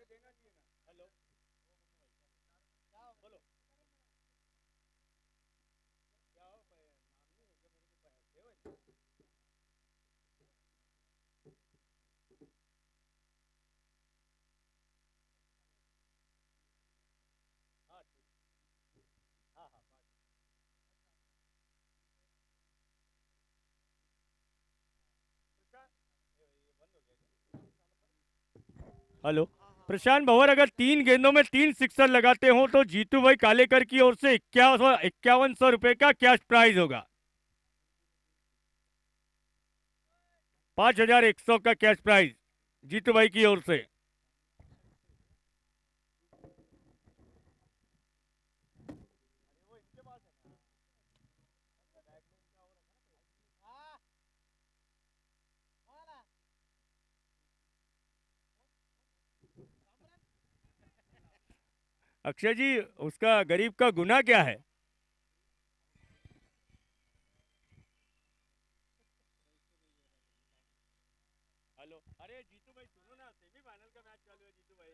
Hello, बोलो क्या हो? नाम नहीं है क्या मेरे को? देव है ना? हाँ ठीक। हाँ हाँ बात। ये बंद हो गया क्या? हेलो। प्रशांत भंवर अगर 3 गेंदों में 3 सिक्सर लगाते हो तो जीतू भाई कालेकर की ओर से 5100 रुपए का कैश प्राइज होगा। 5100 का कैश प्राइज जीतू भाई की ओर से। अक्षय जी, उसका गरीब का गुनाह क्या है? हेलो, अरे जीतू भाई सुनो ना, सेमीफाइनल का मैच चालू है जीतू भाई।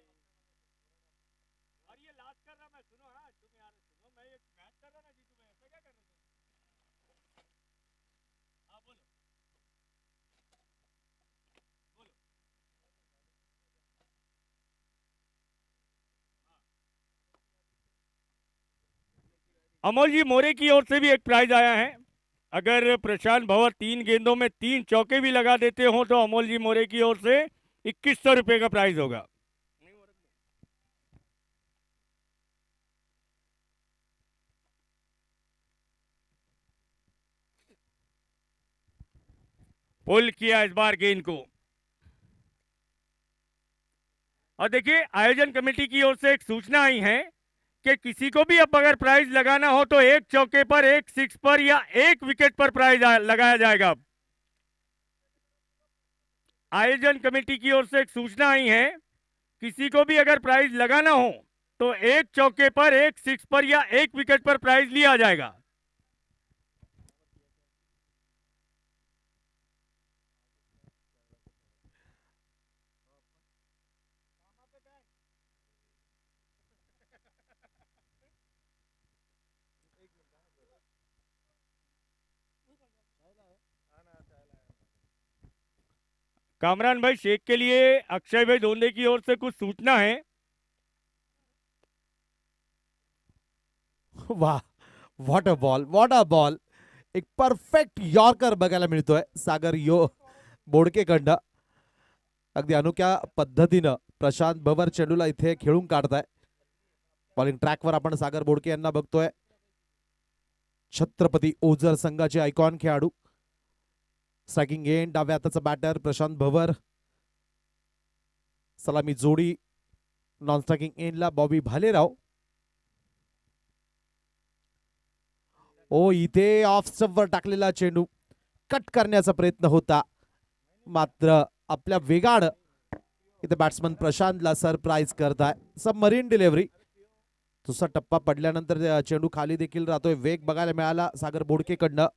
और ये लास्ट कर रहा मैं, सुनो। हाँ तुम यार सुनो, मैं ये मैच कर रहा ना जीतू भाई, ऐसा क्या कर रहे हो तुम? हाँ बोलो। बोलो। अमोल जी मोरे की ओर से भी एक प्राइज आया है। अगर प्रशांत भंवर 3 गेंदों में 3 चौके भी लगा देते हो तो अमोल जी मोरे की ओर से 2100 रुपए का प्राइज होगा। पुल किया इस बार गेंद को। और देखिए आयोजन कमेटी की ओर से एक सूचना आई है कि किसी को भी अब अगर प्राइज लगाना हो तो एक चौके पर, एक सिक्स पर या एक विकेट पर प्राइज लगाया जाएगा अब। आयोजन कमेटी की ओर से एक सूचना आई है, किसी को भी अगर प्राइज लगाना हो तो एक चौके पर, एक सिक्स पर या एक विकेट पर प्राइज लिया जाएगा। कामरान भाई शेख के लिए अक्षय भाई दोंदे की ओर से कुछ सूचना है। वाह, what a ball, what a ball. एक परफेक्ट यॉर्कर बघायला मिळतोय सागर बोडकेकडनं. अगदी अनोख्या पद्धतीनं प्रशांत भवर चेंडूला इथे खेळून काढताय. बॉलिंग ट्रॅकवर आपण सागर बोडके यांना बघतोय. छत्रपती ओझर संघाचे आयकॉन खेळाडू. स्ट्रायकिंग एंड डाव्या हाताचा बॅटर प्रशांत भवर. सलामी जोडी नॉन स्ट्रायकिंग एंडला बॉबी भालेराव. ओ इथे ऑफ स्टंपवर टाकलेला चेंडू कट करण्याचा प्रयत्न होता, मात्र आपल्या वेगानं इथे बॅट्समन प्रशांतला सरप्राईज करताय. Submarine delivery. दुसरा टप्पा पडल्यानंतर चेंडू खाली देखील राहतोय. वेग बघायला मिळाला सागर बोडकेकडनं.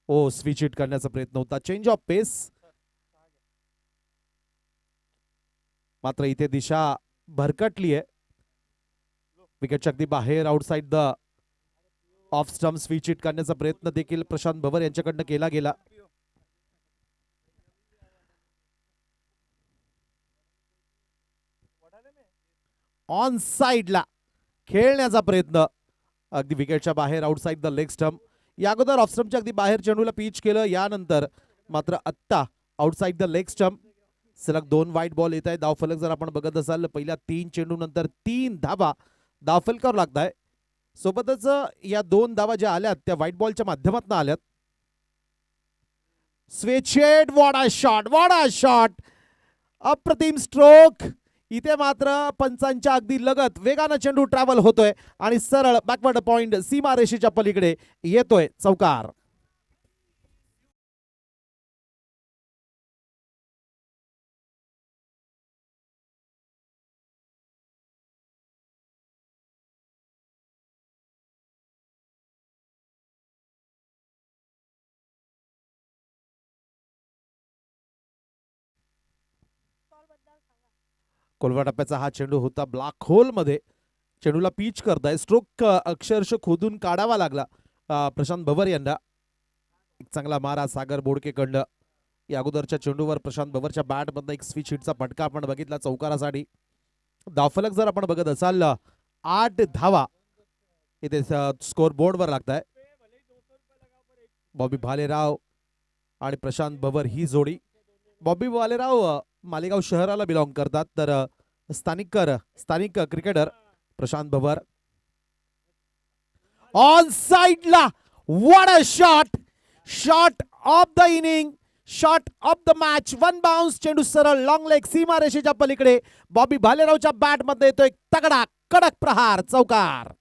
ओ स्विच हिट करण्याचा प्रयत्न होता. चेंज ऑफ पेस. मात्र इथे दिशा भरकटली आहे. विकेटच्या अगदी बाहेर outside the off stump switch hit करण्याचा प्रयत्न देखील प्रशांत भवर यांच्याकडनं केला गेला. ऑन साइडला खेळण्याचा प्रयत्न, अगदी विकेटच्या बाहेर आउटसाइड द लेग स्टंप. या अगोदर ऑफ स्टंपच्या अगदी बाहेर चेंडूला पिच केलं, यानंतर मात्र आत्ता आउटसाइड द लेग स्टंप. सलग 2 वाईट बॉल येत आहे. धावफलक जर आपण बघत असाल, पहिल्या 3 चेंडू नंतर 3 धावा धावफलकावर लागताय. सोबतच या 2 धावा ज्या आल्यात त्या व्हाईट बॉलच्या माध्यमातून आल्यात. स्वेचेड, what a shot, what a shot. अप्रतिम स्ट्रोक. इथे मात्र पंचांच्या अगदी लगत वेगानं चेंडू ट्रॅव्हल होतोय आणि सरळ बॅकवर्ड पॉइंट सीमारेषेच्या पलीकडे येतोय चौकार. कोलवा टप्प्याचा हा चेंडू होता ब्लॅक होल मध्ये. चेंडूला पिच करताय, स्ट्रोक अक्षरशः खोदून काढावा लागला प्रशांत भवर यांना. एक चांगला मारा सागर बोडकेकडनं. या अगोदरच्या चेंडूवर प्रशांत भवरच्या बॅट मधनं एक स्विच हिटचा फटका आपण बघितला चौकारासाठी. धावफलक जर आपण बघत असाल 8 धावा इथे स्कोर बोर्डवर लागताय. बॉबी भालेराव आणि प्रशांत भवर ही जोडी. बॉबी भालेराव मालेगाव शहराला बिलॉंग करतात, तर स्थानिक क्रिकेटर प्रशांत भवर. ऑन साइडला what a shot of the inning, shot of the match. One bounce चेंडू सरळ लॉंग लेग सीमा रेषेच्या पलीकडे. बॉबी भालेरावच्या बॅट मध्ये येतो एक तगडा कडक प्रहार, चौकार.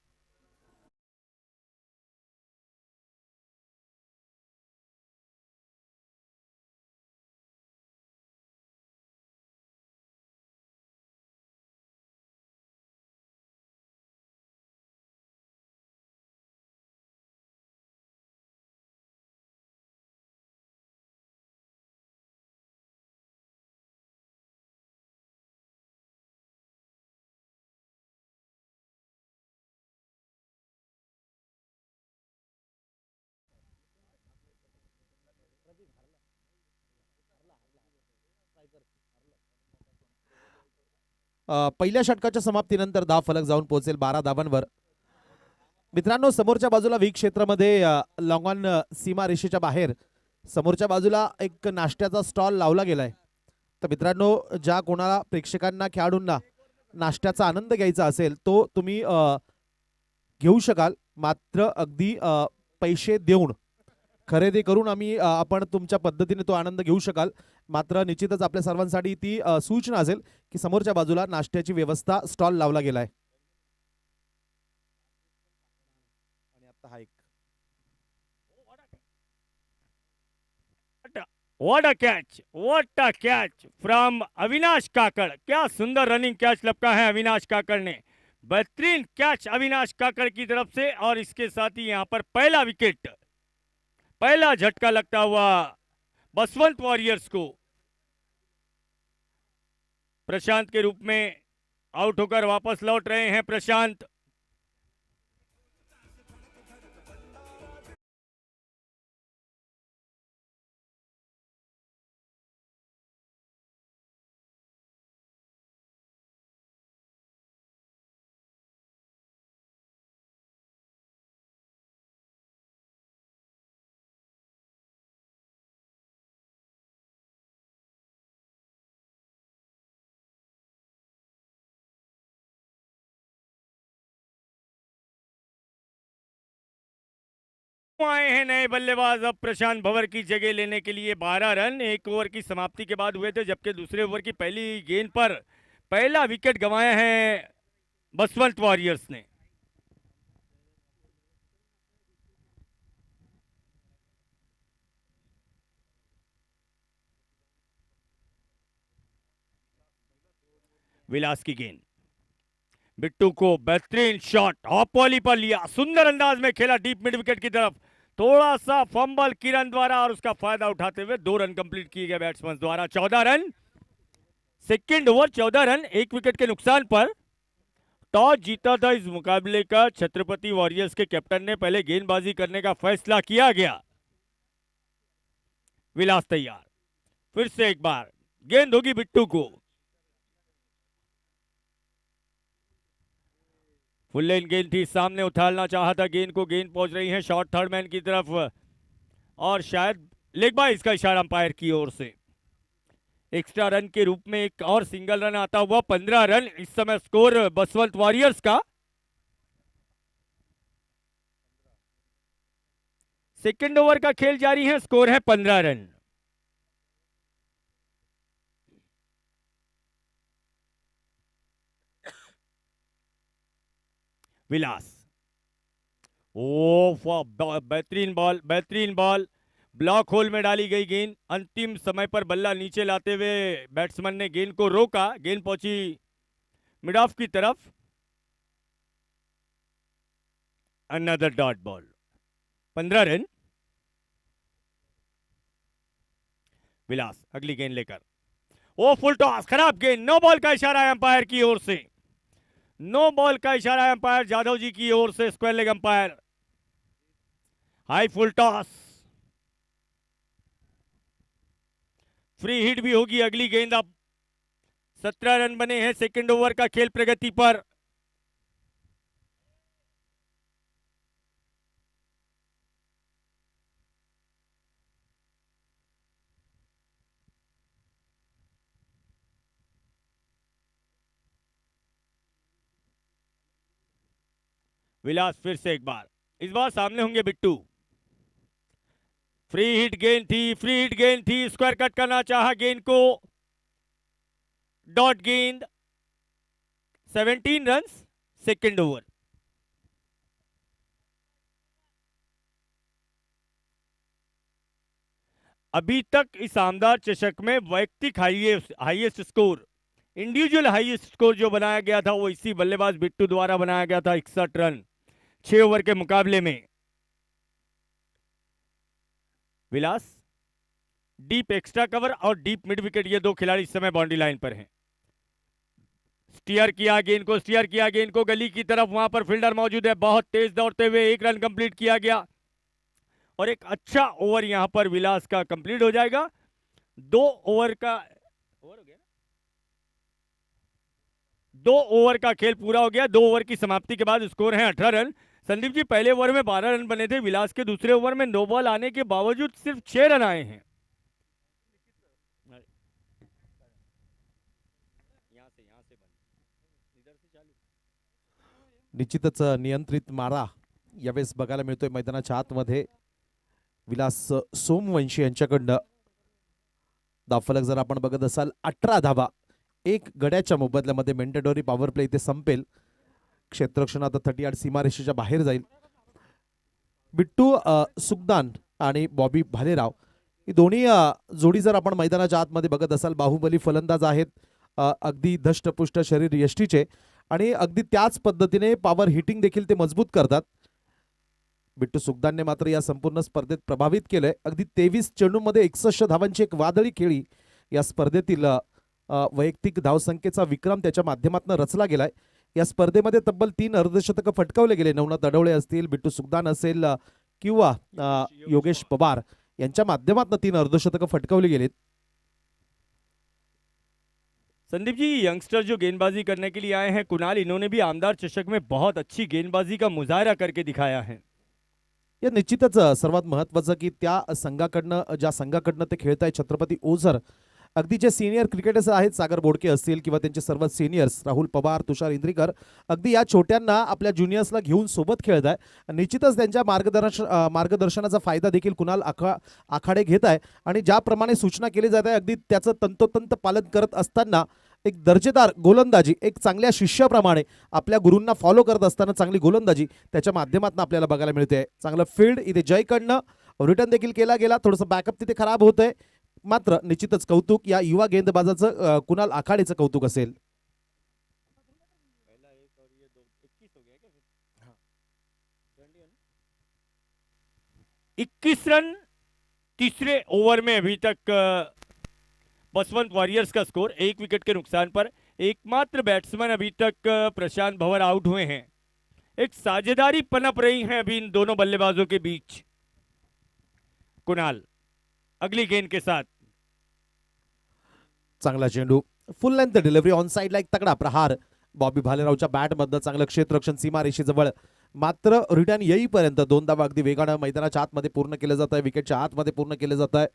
पहिल्या षटकाच्या समाप्तीनंतर धाव फलक जाऊन पोहोचेल 12 धावांवर. मित्रांनो, समोरच्या बाजूला वीक क्षेत्रामध्ये लॉंग ऑन सीमा रेषेच्या बाहेर समोरच्या बाजूला एक नाश्त्याचा स्टॉल लावला गेलाय. तर मित्रांनो, ज्या कोणाला प्रेक्षकांना खेळाडूंना नाश्त्याचा आनंद घ्यायचा असेल तो तुम्ही घेऊ शकाल. मात्र अगदी पैसे देऊन खरेदी करून आपण तुमच्या पद्धतीने तो आनंद घेऊ शकाल. मात्र निश्चितच आपल्या सर्वांसाठी ती सूचना असेल की समोरच्या बाजूला नाश्त्याची व्यवस्था स्टॉल लावला गेलाय. आणि आता हा एक What a catch from Avinash काकड़. क्या सुंदर रनिंग कैच लपका है अविनाश काकड़ ने. बेहतरीन कैच अविनाश काकड़ की तरफ से, और इसके साथ ही यहां पर पहला विकेट, पहला झटका लगता हुआ बसवंत वॉरियर्स को. प्रशांत के रूप में आउट होकर वापस लौट रहे हैं प्रशांत. आए हैं नए बल्लेबाज अब प्रशांत भवर की जगह लेने के लिए. 12 रन एक ओवर की समाप्ति के बाद हुए थे, जबकि दूसरे ओवर की पहली गेंद पर पहला विकेट गंवाया है बसवंत वॉरियर्स ने. विलास की गेंद, बिट्टू को बेहतरीन शॉट ऑफ वॉली पर लिया, सुंदर अंदाज में खेला डीप मिड विकेट की तरफ. थोड़ा सा फंबल किरण द्वारा और उसका फायदा उठाते हुए 2 रन कंप्लीट किए गए बैट्समैन द्वारा. 14 run, second over 14 run, 1 wicket के नुकसान पर. टॉस जीता था इस मुकाबले का छत्रपति वॉरियर्स के कैप्टन ने. पहले गेंदबाजी करने का फैसला किया गया. विलास तैयार, फिर से एक बार गेंद होगी बिट्टू को. फुल लेन गेंद थी, सामने उछालना चाहा था गेंद को. गेंद पहुंच रही है शॉर्ट थर्ड मैन की तरफ, और शायद लेग बाइज का इशारा अंपायर की ओर से. एक्स्ट्रा रन के रूप में एक और सिंगल रन आता हुआ. 15 रन इस समय स्कोर बसवंत वॉरियर्स का. सेकंड ओवर का खेल जारी है, स्कोर है 15 रन. विलास, ओ बेहतरीन बॉल, बेहतरीन बॉल. ब्लॉक होल में डाली गई गेंद. अंतिम समय पर बल्ला नीचे लाते हुए बैट्समैन ने गेंद को रोका. गेंद पहुंची मिड ऑफ की तरफ. Another dot ball. 15 run. Vilas अगली गेंद लेकर वो फुल टॉस, खराब गेंद, नो बॉल का इशारा है अंपायर की ओर से। नो बॉल का इशारा है अंपायर जाधव जी की ओर से, square leg umpire. High full toss, free hit भी होगी अगली गेंद। अब 17 रन बने हैं सेकंड ओवर का खेल प्रगति पर। विलास फिर से एक बार, इस बार सामने होंगे बिट्टू। फ्री हिट गेंद थी, फ्री हिट गेंद थी, स्क्वायर कट करना चाहा गेंद को, डॉट गेंद। 17 रन सेकंड ओवर। अभी तक इस आमदार चषक में वैयक्तिक highest score, individual highest score जो बनाया गया था वो इसी बल्लेबाज बिट्टू द्वारा बनाया गया था, 61 रन 6 ओवर के मुकाबले में। विलास, डीप एक्स्ट्रा कवर और डीप मिड विकेट, ये दो खिलाड़ी इस समय बाउंड्री लाइन पर हैं। स्टीयर किया गेंद को, स्टीयर किया गेंद को गली की तरफ, वहां पर फील्डर मौजूद है, बहुत तेज दौड़ते हुए 1 रन कंप्लीट किया गया और एक अच्छा ओवर यहां पर विलास का कंप्लीट हो जाएगा। 2 ओवर का ओवर हो गया, 2 ओवर का खेल पूरा हो गया। 2 ओवर की समाप्ति के बाद स्कोर है 18 रन। संदीप जी, पहले ओवर में 12 रन बने थे, विलास के दूसरे ओवर में नो बॉल आने के बावजूद सिर्फ 6 रन आए हैं। निश्चितच नियंत्रित मारा यावेळेस बघायला मिळतोय मैदानाच्या आतमध्ये विलास सोमवंशी यांच्याकडनं। धावफलक जर आपण बघत असाल 18 धावा, 1 गड्याच्या मोबदल्यामध्ये मेंटेडोरी पॉवर प्ले इथे संपेल। क्षेत्ररक्षण आता 38 सीमारेषेच्या बाहेर जाईल। बिट्टू सुखदान आणि बॉबी भालेराव ही दोन्ही जोडी जर आपण मैदानाच्या आतमध्ये बघत असाल, बाहुबली फलंदाज आहेत, अगदी धष्टपुष्ट शरीर यष्टीचे आणि अगदी त्याच पद्धतीने पॉवर हिटिंग देखील ते मजबूत करतात। बिट्टू सुखदानने मात्र या संपूर्ण स्पर्धेत प्रभावित केलंय। अगदी 23 चेंडूंमध्ये 61 धावांची एक वादळी खेळी या स्पर्धेतील वैयक्तिक धावसंख्येचा विक्रम त्याच्या माध्यमातून रचला गेलाय। या स्पर्धेमध्ये तब्बल 3 अर्धशतक फटकावले गेले। नवनाथ अडवळे असतील, बिट्टू सुखदान असेल किंवा योगेश पवार यांच्या माध्यमातून 3 अर्धशतक फटकावली गेलीत। संदीप जी, यंगस्टर जो गेंदबाजी करने के लिए आए हैं कुणाल, इन्होंने भी आमदार चषक में बहुत अच्छी गेंदबाजी का मुजाहरा करके दिखाया है। या निश्चितच सर्वात महत्त्वाचं की त्या संघाकडनं, ज्या संघाकडनं ते खेळत आहे छत्रपती ओझर, अगदी जे सिनियर क्रिकेटर्स आहेत, सागर बोडके असतील किंवा त्यांचे सर्व सिनियर्स राहुल पवार, तुषार इंद्रीकर, अगदी या छोट्यांना आपल्या ज्युनियर्सला घेऊन सोबत खेळत आहे। निश्चितच त्यांच्या मार्गदर्शनाचा फायदा देखील कुणाल आखाडे घेत आहे आणि ज्याप्रमाणे सूचना केली जात आहे अगदी त्याचं तंतोतंत पालन करत असताना एक दर्जेदार गोलंदाजी, एक चांगल्या शिष्याप्रमाणे आपल्या गुरूंना फॉलो करत असताना चांगली गोलंदाजी त्याच्या माध्यमातून आपल्याला बघायला मिळते। चांगलं फील्ड इथे जयकडनं रिटर्न देखील केला गेला, थोडंसं बॅकअप तिथे खराब होतंय, मात्र निश्चितच कौतुक या युवा गेंदबाजाचं कुणाल आखाडेचं कौतुक असेल। 21 रन तीसरे ओवर में अभी तक बसवंत वॉरियर्स का स्कोर, 1 विकेट के नुकसान पर। एकमात्र बैट्समैन अभी तक प्रशांत भंवर आउट हुए हैं। एक साझेदारी पनप रही है अभी इन दोनों बल्लेबाजों के बीच। कुणाल अगली गेंद के साथ, चांगला चेंडू, फुल लेंथ डिलिव्हरी, ऑन साइडला एक तगडा प्रहार बॉबी भालेरावच्या बॅटमधनं, चांगलं क्षेत्ररक्षण सीमारेषेजवळ, मात्र रिटर्न येईपर्यंत 2 धावा अगदी वेगानं मैदानाच्या आतमध्ये पूर्ण केले जात आहे, विकेटच्या आतमध्ये पूर्ण केले जात आहे।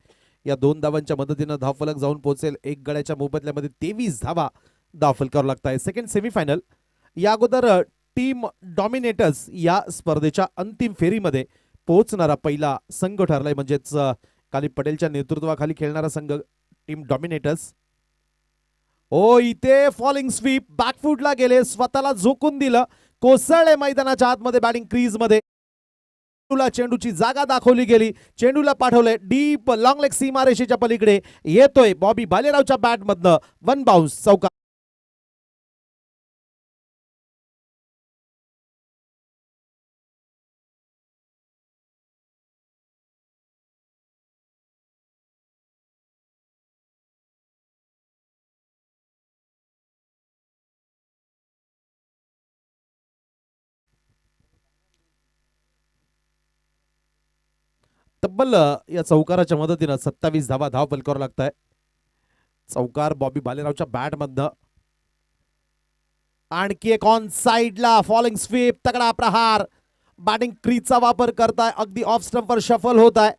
या 2 धावांच्या मदतीनं धावफलक जाऊन पोहोचेल 1 गड्याच्या मोबदल्यामध्ये 23 धावा धावफलकावर लागत आहे। सेकंड सेमीफायनल, या अगोदर टीम डॉमिनेटर्स या स्पर्धेच्या अंतिम फेरीमध्ये पोहोचणारा पहिला संघ ठरलाय, म्हणजेच काली पटेलच्या नेतृत्वाखाली खेळणारा संघ टीम डॉमिनेटर्स। ओ इथे फॉलिंग स्वीप, बॅकफूटला गेले, स्वतःला झोकून दिलं, कोसळले मैदानाच्या आतमध्ये बॅटिंग क्रीज मध्ये। चेंडूची जागा दाखवली गेली, चेंडूला पाठवले डीप लॉंग लेग सीमारेषेच्या पलीकडे, येतोय बॉबी भालेरावच्या बॅटमधनं 1 बाउन्स चौका। तब्बल या चौकाराच्या मदतीनं 27 धावा धाव फलकावर लागत आहे. चौकार बॉबी भालेरावच्या बॅट मधनं. आणखी एक ऑन साइडला फॉलिंग स्वीप, तगडा प्रहार. बॅटिंग क्रीजचा वापर करताय, अगदी ऑफ स्टंपवर शफल होत आहे.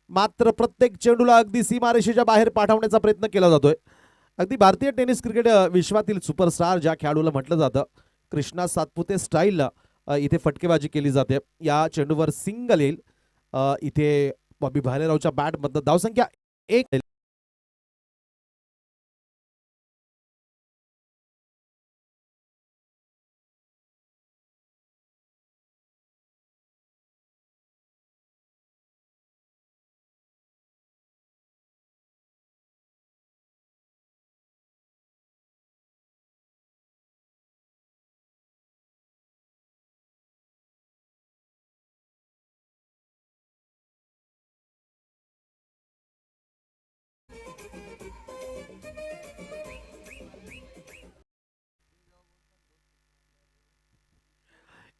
मात्र प्रत्येक चेंडूला अगदी सीमारेषेच्या बाहेर पाठवण्याचा प्रयत्न केला जातोय. अगदी भारतीय टेनिस क्रिकेट विश्वातील सुपरस्टार ज्या खेळाडूला म्हटलं जातं, कृष्णा सातपुते स्टाईल इथे फटकेबाजी केली जाते. या चेंडूवर सिंगल येईल. इथे बॉबी भालेरावच्या बॅट मधनं धावसंख्या 1.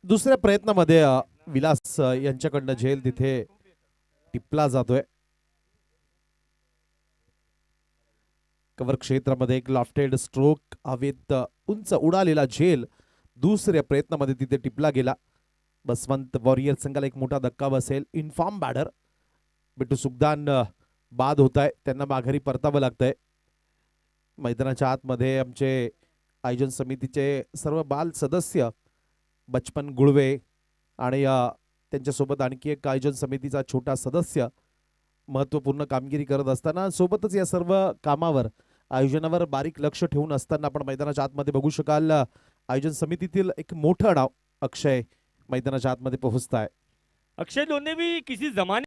दुसऱ्या प्रयत्नामध्ये विलास यांच्याकडनं झेल तिथे टिपला जातोय. कव्हर क्षेत्रामध्ये एक लॉफ्टेड स्ट्रोक, हवेत उंच उडालेला झेल दुसऱ्या प्रयत्नामध्ये तिथे टिपला गेला. बसवंत वॉरियर संघाला एक मोठा धक्का बसेल. इन्फॉर्म बॅटर बिट्टू सुखदान बाद होत आहे, त्यांना माघारी परतावं लागतंय. मैदानाच्या आतमध्ये आमचे आयोजन समितीचे सर्व बाल सदस्य बचपन गुळवे आणि त्यांच्यासोबत आणखी एक आयोजन समितीचा छोटा सदस्य महत्त्वपूर्ण कामगिरी करत असताना, सोबतच या सर्व कामावर आयोजनावर बारीक लक्ष ठेवून असताना आपण मैदानाच्या आतमध्ये बघू शकाल आयोजन समितीतील एक मोठं नाव अक्षय मैदानाच्या आतमध्ये पोहोचताय. अक्षय दोने भी किसी जमाने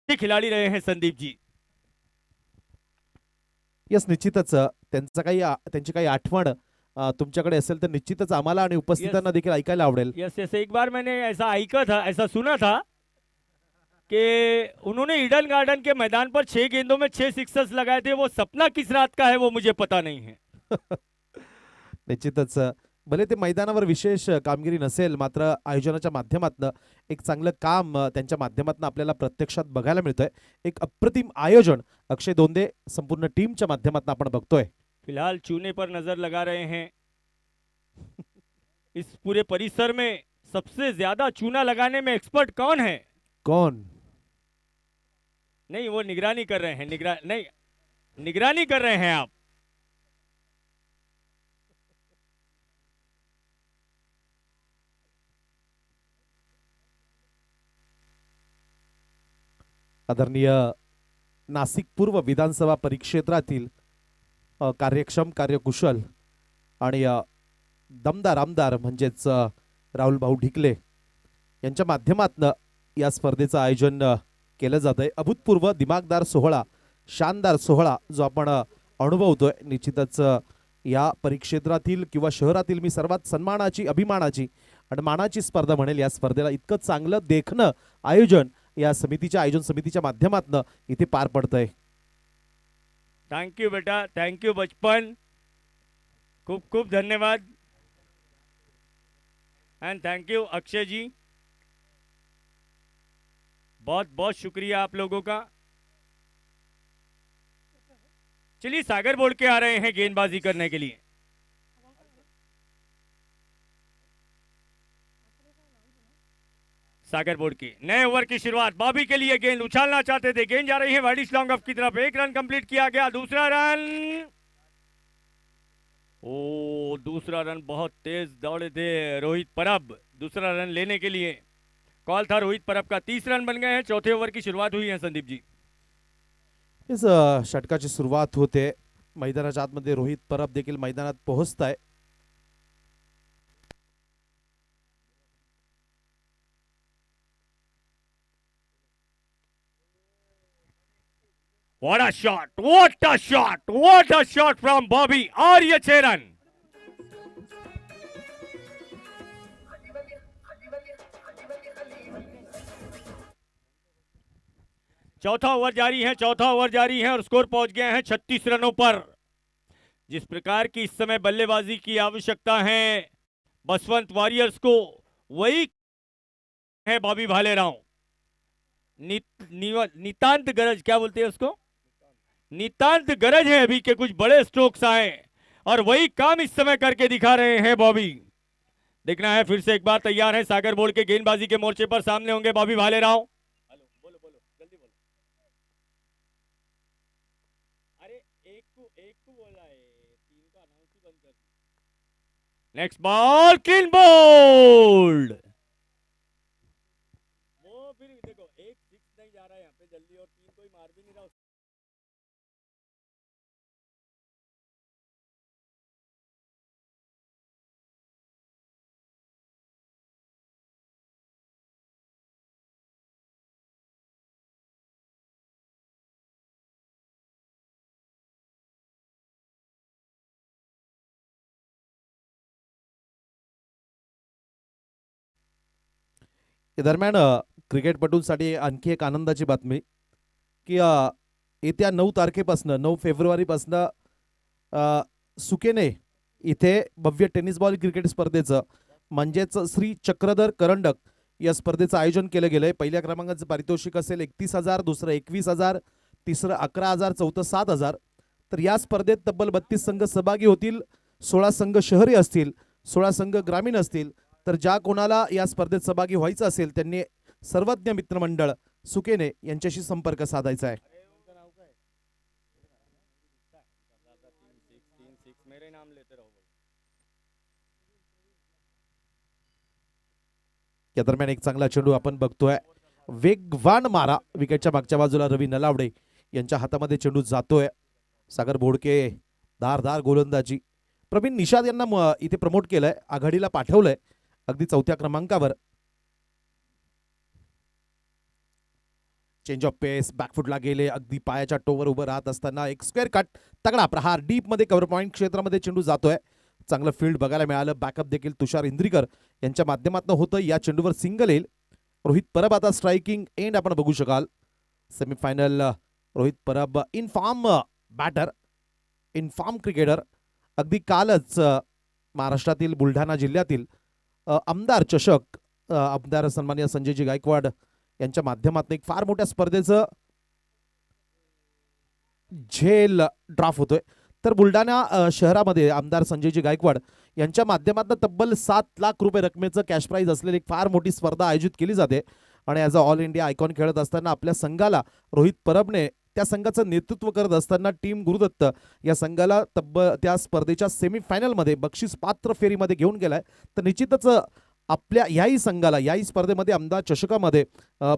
के खिलाड़ी रहे हैं संदीप जी. यस, निश्चितच त्यांची काही आठवण तुमच्याकडे असेल तर निश्चितच आम्हाला आणि उपस्थितांना देखील ऐकायला आवडेल. यस यस, एक बार मैंने ऐसा सुना था कि उन्होंने ईडन गार्डन के मैदान पर 6 गेंदों में 6 सिक्सर्स लगाए थे. वो सपना किस रात का है वो मुझे पता नहीं है. निश्चितच भले ते मैदानावर विशेष कामगिरी नसेल, मात्र आयोजनाच्या माध्यमातून एक चांगलं काम त्यांच्या माध्यमातून आपल्याला प्रत्यक्षात बघायला मिळतंय. एक अप्रतिम आयोजन अक्षय दोंदे संपूर्ण टीमच्या माध्यमातून आपण बघतोय. फिलहाल चूने पर नजर लगा रहे हैं. इस पूरे परिसर में सबसे ज्यादा चूना लगाने में एक्सपर्ट कौन है? कौन? नहीं, वो निगरानी कर रहे हैं. निगरानी कर रहे हैं आप. आदरणीय नाशिक पूर्व विधानसभा परिक्षेत्रातील कार्यक्षम, कार्यकुशल आणि दमदार आमदार म्हणजेच राहुल भाऊ ढिकले यांच्या माध्यमातून या स्पर्धेचं आयोजन केलं जात आहे. अभूतपूर्व दिमागदार सोहळा, शानदार सोहळा जो आपण अनुभवतोय. निश्चितच या परिक्षेत्रातील किंवा शहरातील मी सर्वात सन्मानाची, अभिमानाची आणि मानाची स्पर्धा म्हणेल. या स्पर्धेला इतकं चांगलं देखणं आयोजन या समितीच्या आयोजन समितीच्या माध्यमातून इथे पार पडतंय. थैंक यू बेटा, थैंक यू बचपन, खूब खूब धन्यवाद. एंड थैंक यू अक्षय जी, बहुत बहुत शुक्रिया आप लोगों का. चलिए सागर बोर्ड के आ रहे हैं गेंदबाजी करने के लिए. सागर बोर्ड की नए ओवर की शुरुआत. बॉबी के लिए गेंद उछालना चाहते थे, गेंद जा रही है वाइडिश लॉन्ग ऑफ की तरफ. 1 रन कंप्लीट किया गया. दूसरा रन, ओ दूसरा रन बहुत तेज दौड़े थे रोहित परब दूसरा रन लेने के लिए. कॉल था रोहित परब का. 30 रन बन गए हैं. चौथे ओवर की शुरुआत हुई है संदीप जी. इस षटकाची सुरुवात होते. मैदानाच्या आतमध्ये रोहित परब देखील मैदानात पोहोचताय. What a shot! What a shot! What a shot from Bobby! और ये 6 रन. चौथा ओवर जारी है और स्कोर पहुंच गए हैं 36 रनों पर. जिस प्रकार की इस समय बल्लेबाजी की आवश्यकता है बसवंत वॉरियर्स को, वही है बॉबी भालेराव. नितांत गरज, क्या बोलते हैं उसको, नितांत गरज है अभी के कुछ बड़े स्ट्रोक्स आए, और वही काम इस समय करके दिखा रहे हैं बॉबी। देखना है फिर से एक बार, तैयार है सागर बोर्ड के गेंदबाजी के मोर्चे पर, सामने होंगे बॉबी भालेराव। हेलो, बोलो बोलो, जल्दी बोलो। अरे एक को बोला है, तीन का अनाउंस ही बंद कर। Next ball, clean bowled. वो फिर देखो, एक सिक्स नहीं जा रहा है यहाँ पे जल्दी, और तीन कोई मार भी नहीं रहा। या दरम्यान क्रिकेटपटूंसाठी आणखी एक आनंदाची बातमी की येत्या 9 तारखेपासून 9 फेब्रुवारीपासून सुकेने इथे भव्य टेनिस बॉल क्रिकेट स्पर्धेचं म्हणजेच श्री चक्रधर करंडक या स्पर्धेचं आयोजन केलं गेलंय. पहिल्या क्रमांकाचं पारितोषिक असेल 31,000, दुसरं 21,000, तिसरं 11,000, चौथं 7,000. तर या स्पर्धेत तब्बल 32 संघ सहभागी होतील. 16 संघ शहरी असतील, 16 संघ ग्रामीण असतील. तर ज्या कोणाला या स्पर्धेत सहभागी व्हायचं असेल त्यांनी सर्वज्ञ मित्रमंडळ सुकेने यांच्याशी संपर्क साधायचा आहे. या दरम्यान एक चांगला चेंडू आपण बघतोय, वेगवान मारा विकेटच्या मागच्या बाजूला रवी नलावडे यांच्या हातामध्ये चेंडू जातोय. सागर बोडके धारदार गोलंदाजी. प्रवीण निषाद यांना इथे प्रमोट केलंय, आघाडीला पाठवलंय अगदी 4थ्या क्रमांकावर. चेंज ऑफ पेस, बॅकफुटला गेले, अगदी पायाच्या टोवर उभं राहत असताना एक स्क्वेअर कट, तगडा प्रहार, डीप मध्ये कव्हर पॉइंट क्षेत्रामध्ये चेंडू जातोय. चांगलं फील्ड बघायला मिळालं. बॅकअप देखील तुषार इंद्रीकर यांच्या माध्यमातून होतं. या चेंडूवर सिंगल येईल. रोहित परब आता स्ट्रायकिंग एंड आपण बघू शकाल. Semifinal Rohit Parab in form batter, in form cricketer. अगदी कालच महाराष्ट्रातील बुलढाणा जिल्ह्यातील आमदार चषक, आमदार सन्माननीय संजयजी गायकवाड यांच्या माध्यमातून एक फार मोठ्या स्पर्धेचं झेल ड्राफ्ट होतोय. तर बुलढाणा शहरामध्ये आमदार संजयजी गायकवाड यांच्या माध्यमातून तब्बल 7 लाख रुपये रकमेचं कॅश प्राइज असलेली एक फार मोठी स्पर्धा आयोजित केली जाते. आणि as a all India icon खेळत असताना आपल्या संघाला रोहित परबने त्या संघाचं नेतृत्व करत असताना टीम गुरुदत्त या संघाला त्या स्पर्धेच्या सेमीफायनलमध्ये बक्षीस पात्र फेरीमध्ये घेऊन गेलाय. तर निश्चितच आपल्या याही संघाला, याही स्पर्धेमध्ये आमदार चषकामध्ये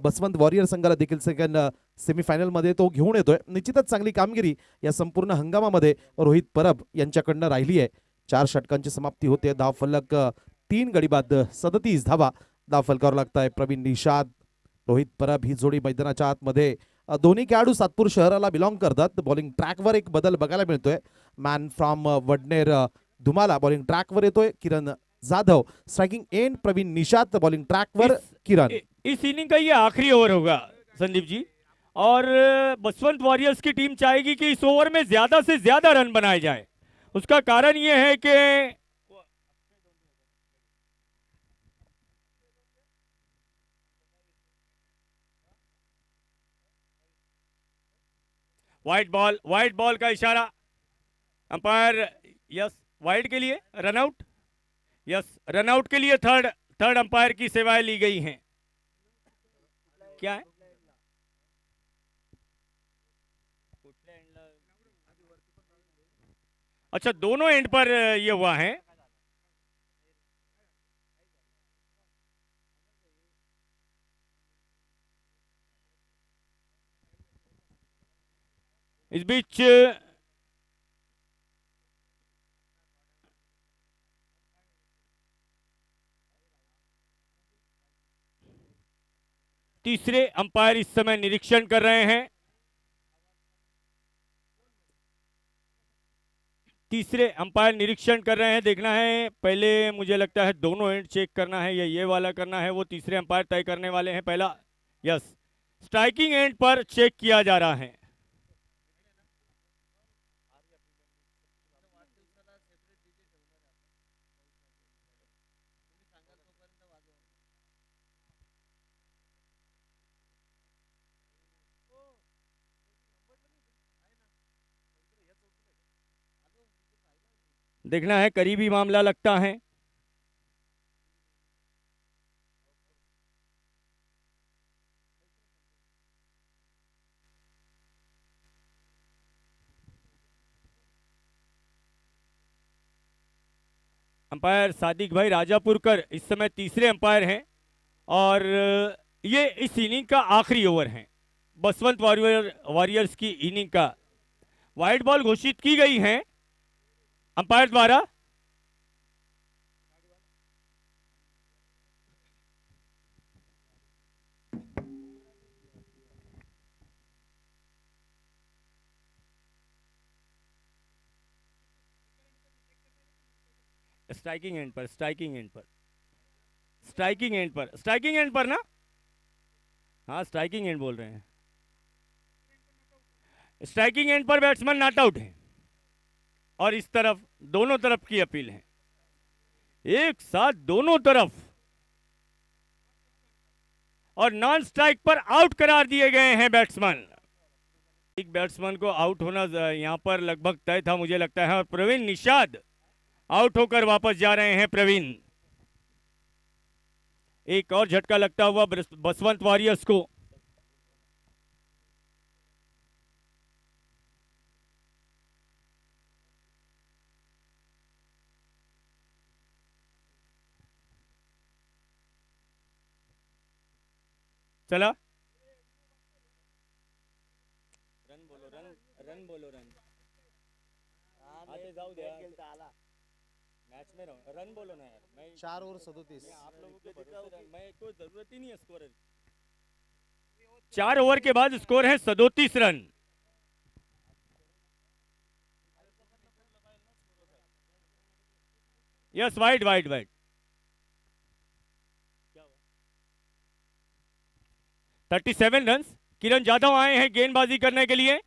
बसवंत वॉरियर संघाला देखील सेकंड सेमीफायनलमध्ये तो घेऊन येतोय. निश्चितच चांगली कामगिरी या संपूर्ण हंगामामध्ये रोहित परब यांच्याकडनं राहिली आहे. 4 षटकांची समाप्ती होते. धावफलक 3 गडी बाद 37 धावा धावफलकावर लागताय. प्रवीण निषाद, रोहित परब ही जोडी मैदानाच्या आतमध्ये. दोन्ही खेळाडू सातपूर शहराला बिलॉंग करतात. बॉलिंग ट्रॅकवर एक बदल बघायला मिळतोय. मॅन फ्रॉम वडनेर धुमाला बॉलिंग ट्रॅकवर येतोय किरण जाधव. स्ट्राइकिंग एंड प्रवीण निषाद, बॉलिंग ट्रैक पर किरण. इस इनिंग का ये आखिरी ओवर होगा संदीप जी, और बसवंत वॉरियर्स की टीम चाहेगी कि इस ओवर में ज्यादा से ज्यादा रन बनाए जाए. उसका कारण ये है कि व्हाइट बॉल का इशारा. अंपायर यस, वाइड के लिए रनआउट. यस, रनआउट के लिए थर्ड अंपायर की सेवाएं ली गई हैं. क्या है? अच्छा, दोनों एंड पर ये हुआ है. इस बीच तीसरे अंपायर इस समय निरीक्षण कर रहे हैं. तीसरे अंपायर निरीक्षण कर रहे हैं. देखना है, पहले मुझे लगता है दोनों एंड चेक करना है या ये वाला करना है, वो तीसरे अंपायर तय करने वाले हैं. पहला यस, स्ट्राइकिंग एंड पर चेक किया जा रहा है. देखना है, करीबी मामला लगता है। अंपायर सादिक भाई राजापुरकर इस समय तीसरे अंपायर हैं और ये इस इनिंग का आखिरी ओवर है बसवंत वॉरियर्स की इनिंग का। वाइड बॉल घोषित की गई है अंपायर द्वारा। स्ट्राइकिंग एंड पर, स्ट्राइकिंग एंड पर, स्ट्राइकिंग एंड पर, स्ट्राइकिंग एंड पर ना, हाँ स्ट्राइकिंग एंड बोल रहे हैं। Striking end per batsman not out है और इस तरफ दोनों तरफ की अपील है, एक साथ दोनों तरफ, और नॉन स्ट्राइक पर आउट करार दिए गए हैं बैट्समैन। एक बैट्समैन को आउट होना यहां पर लगभग तय था मुझे लगता है, और प्रवीण निषाद आउट होकर वापस जा रहे हैं। प्रवीण, एक और झटका लगता हुआ बसवंत वॉरियर्स को। चला, रन बोलो, रन रन बोलो, रन आते जाऊ दे मैच में रहो, रन बोलो ना यार। मैं 4 ओव्हर 37। आप लोगों के भरोसे मैं, कोई जरूरत ही नहीं है स्कोर। 4 ओवर के बाद स्कोर है 37 run. Yes, wide wide wide. 37 run. Kiran Jadhav आए हैं गेंदबाजी करने के लिए।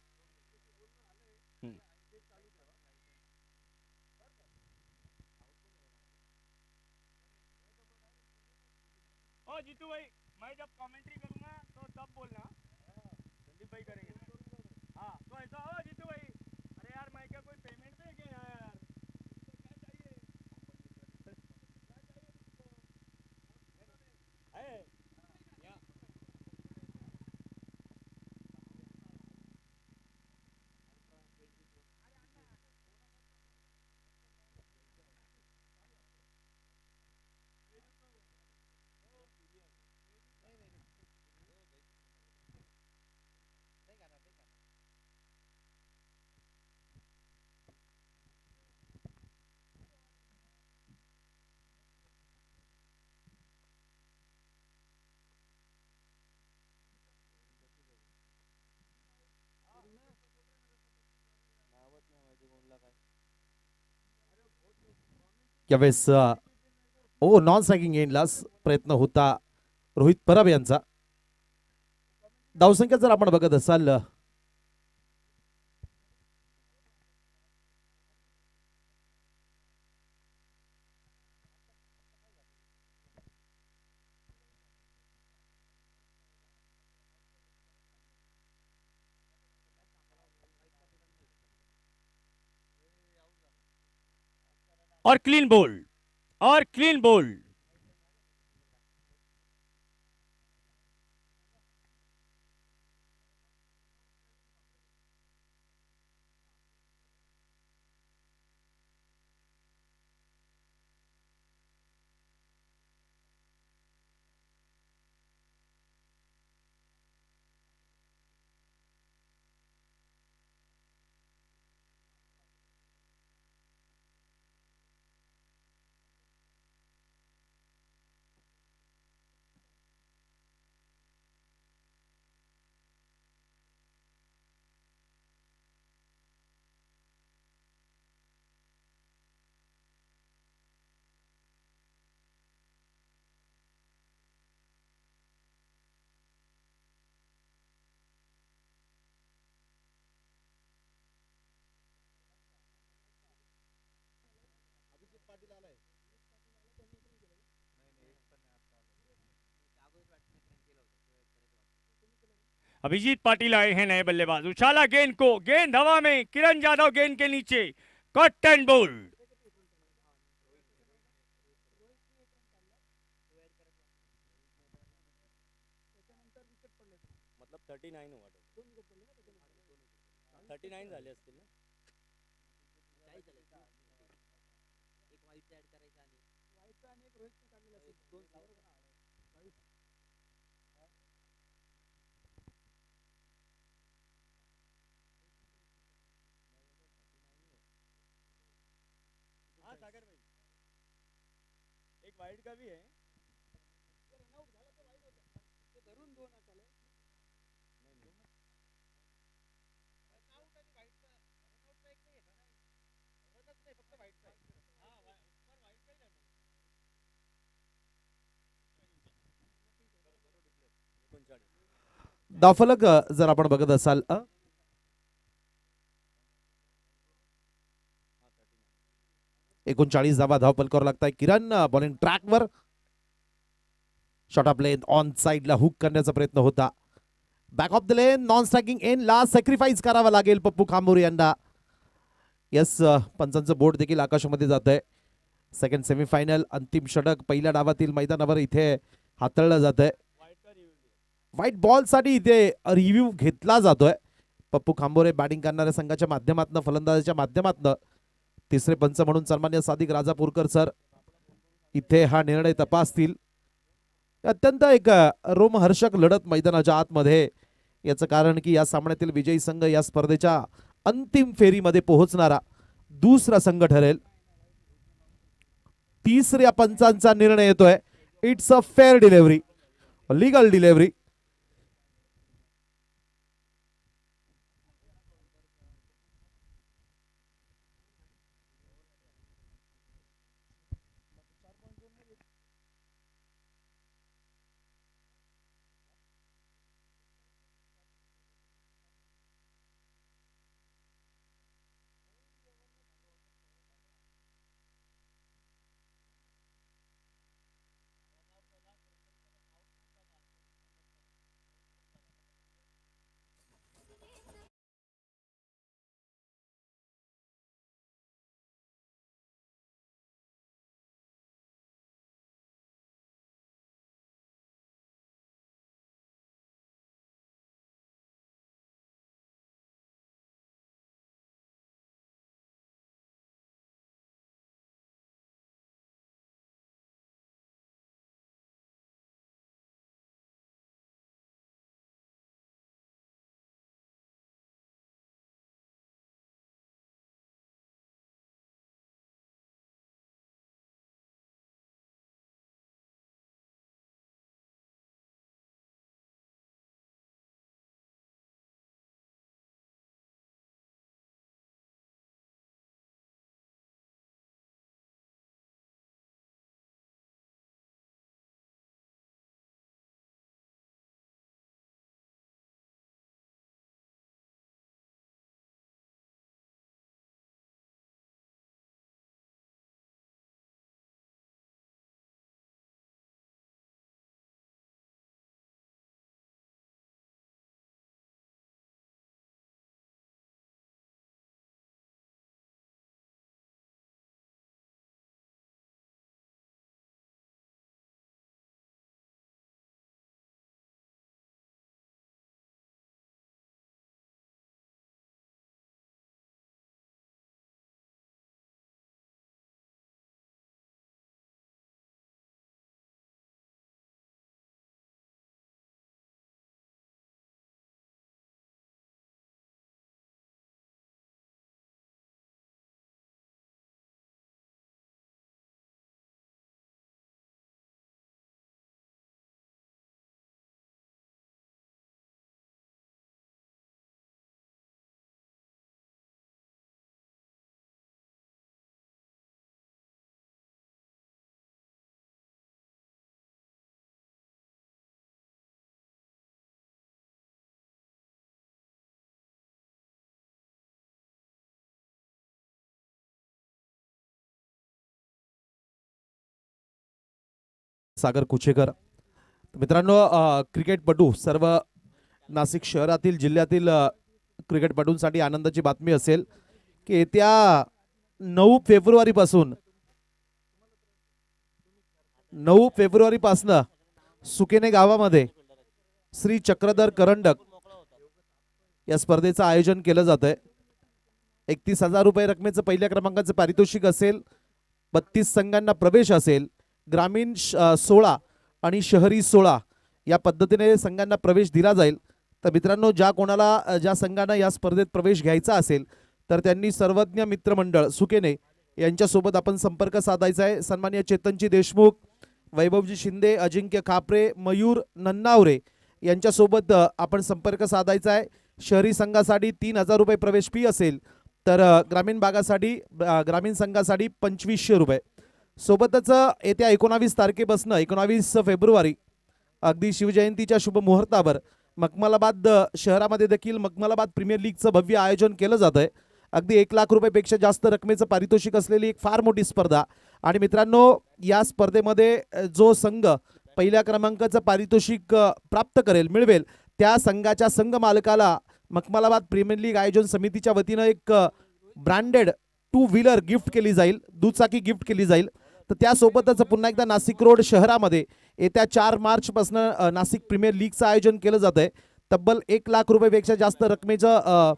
और जीतू भाई, मैं जब कमेंट्री करूंगा तो तब बोलना, संदीप भाई करेंगे। हाँ तो ऐसा हो जीतू भाई, अरे यार मैं क्या कोई पेमेंट पे क्या यार, है यहाँ। यावेळेस नॉन स्ट्रायकिंग एंडलाच प्रयत्न होता रोहित परब यांचा। धावसंख्या जर आपण बघत असाल, और क्लीन बोल्ड, और क्लीन बोल्ड। अभिजीत पाटिल आए हैं नए बल्लेबाज। उछाला गेंद को, गेंद हवा में, किरण जाधव गेंद के नीचे, कट एंड बोल्ड। 39 हुआ 39 झाले असतील ना. हाँ सागर भाई, एक वाइड का भी है. धावफलक जर आपण बघत असाल 39 धावा धावफलकावर लागताय. किरण बॉलिंग ट्रॅकवर, शॉट ऑफ लेन ऑन साइडला हुक करण्याचा प्रयत्न होता. Back of the length non striking end ला सॅक्रिफाईस करावा लागेल पप्पू खांबोरे यांना. यस, पंचांचं बोर्ड देखील आकाशामध्ये जात आहे. सेकंड सेमीफायनल अंतिम षटक पहिल्या डावातील मैदानावर इथे हाताळलं जात आहे. व्हाईट बॉल साठी इथे रिव्ह्यू घेतला जातोय. पप्पू खांबोरे बॅटिंग करणाऱ्या संघाच्या माध्यमातून, फलंदाजाच्या माध्यमातून तिसरे पंच म्हणून सन्मान्य सादिक राजापूरकर सर इथे हा निर्णय तपासतील. अत्यंत एक रोमहर्षक लढत मैदानाच्या आतमध्ये, याचं कारण की या सामन्यातील विजयी संघ या स्पर्धेच्या अंतिम फेरीमध्ये पोहोचणारा दुसरा संघ ठरेल. तिसऱ्या पंचांचा निर्णय येतोय. It's a fair delivery, legal delivery. Sagar Kuchekar. मित्रांनो, क्रिकेटपटू सर्व नाशिक शहरातील जिल्ह्यातील क्रिकेटपटूंसाठी आनंदाची बातमी असेल की येत्या 9 फेब्रुवारी पासून 9 फेब्रुवारी पासून सुकेने गावामध्ये श्री चक्रधर करंडक या स्पर्धेचं आयोजन केलं जातंय. 31,000 रुपये रकमेचं पहिल्या क्रमांकाचं पारितोषिक असेल. 32 संघांना प्रवेश असेल. ग्रामीण 16 आणि शहरी 16 या पद्धतीने संघांना प्रवेश दिला जाईल. तर मित्रांनो, ज्या संघांना या स्पर्धेत प्रवेश घ्यायचा असेल तर त्यांनी सर्वज्ञ मित्रमंडळ सुकेने यांच्यासोबत आपण संपर्क साधायचा आहे. सन्माननीय चेतनजी देशमुख, वैभवजी शिंदे, अजिंक्य खापरे, मयूर नन्नावरे यांच्यासोबत आपण संपर्क साधायचा आहे. शहरी संघासाठी 3,000 रुपये प्रवेश फी असेल, तर ग्रामीण संघासाठी 2,500 रुपये. सोबतच येत्या 19 तारखेपासून 19 फेब्रुवारी अगदी शिवजयंतीच्या शुभ मुहूर्तावर मखमलाबाद शहरामध्ये देखील मखमलाबाद प्रीमियर लीगचं भव्य आयोजन केलं जात आहे. अगदी 1 लाख रुपयेपेक्षा जास्त रकमेचं पारितोषिक असलेली एक फार मोठी स्पर्धा. आणि मित्रांनो, या स्पर्धेमध्ये जो संघ पहिल्या क्रमांकाचं पारितोषिक प्राप्त मिळवेल त्या संघाच्या संघ मालकाला मखमलाबाद प्रीमियर लीग आयोजन समितीच्या वतीनं एक ब्रँडेड 2 व्हीलर गिफ्ट केली जाईल, दुचाकी गिफ्ट केली जाईल. तर त्यासोबतच पुन्हा एकदा नाशिक रोड शहरामध्ये येत्या 4 मार्चपासून नाशिक प्रीमियर लीगचं आयोजन केलं जात आहे. तब्बल 1 लाख रुपयेपेक्षा जास्त रकमेचं